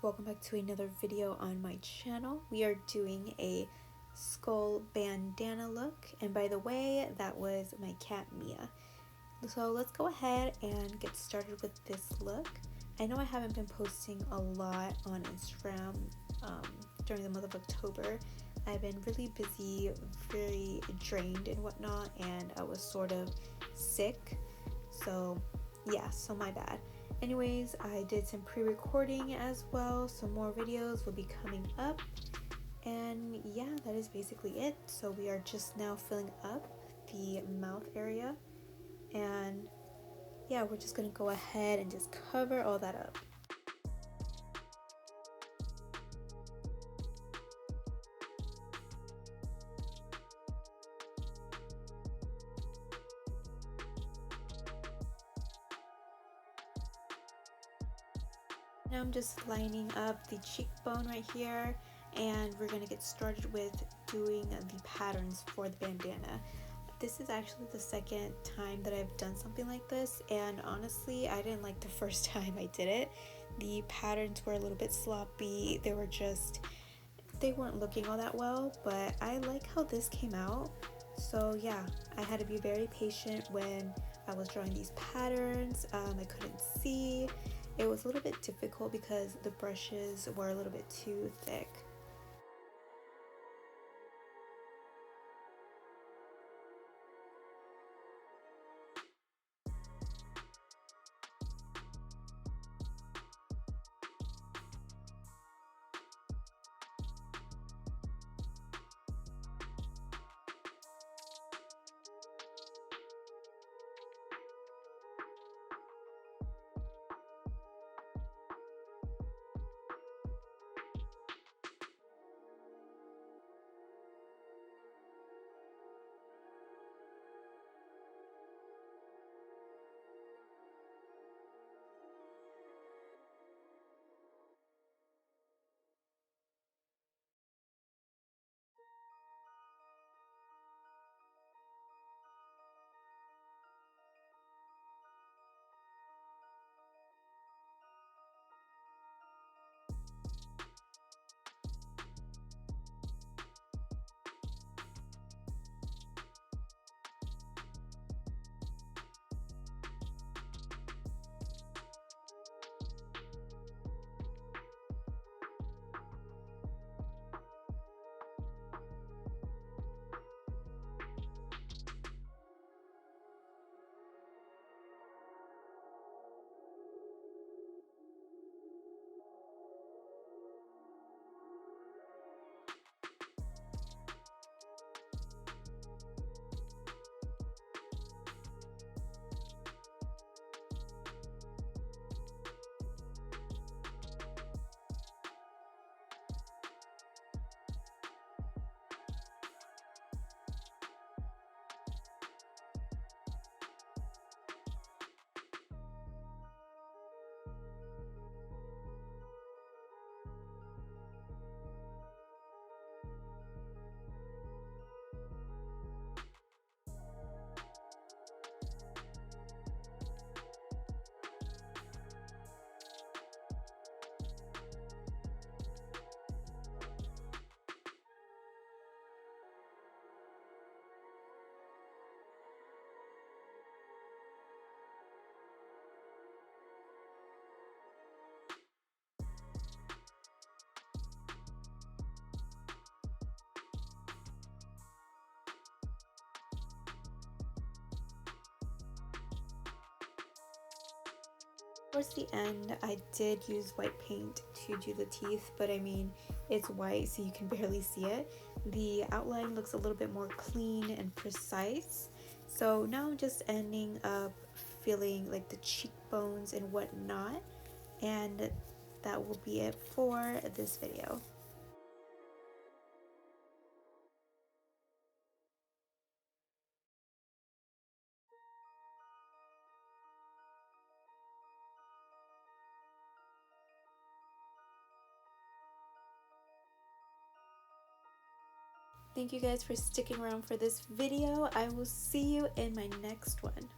welcome back to another video on my channel. We are doing a skull bandana look, and by the way, that was my cat Mia. So let's go ahead and get started with this look. I know I haven't been posting a lot on Instagram during the month of October. I've been really busy, very drained and whatnot, and I was sort of sick, so yeah, so my bad. Anyways, I did some pre-recording as well, so more videos will be coming up, and yeah, that is basically it. So we are just now filling up the mouth area, and yeah, we're just gonna go ahead and just cover all that up. Now I'm just lining up the cheekbone right here, and we're gonna get started with doing the patterns for the bandana. This is actually the second time that I've done something like this, and honestly, I didn't like the first time I did it. The patterns were a little bit sloppy. They weren't looking all that well, but I like how this came out. So yeah, I had to be very patient when I was drawing these patterns. I couldn't see. It was a little bit difficult because the brushes were a little bit too thick. Towards the end, I did use white paint to do the teeth, but I mean, it's white so you can barely see it. The outline looks a little bit more clean and precise. So now I'm just ending up filling like the cheekbones and whatnot, and that will be it for this video. Thank you guys for sticking around for this video. I will see you in my next one.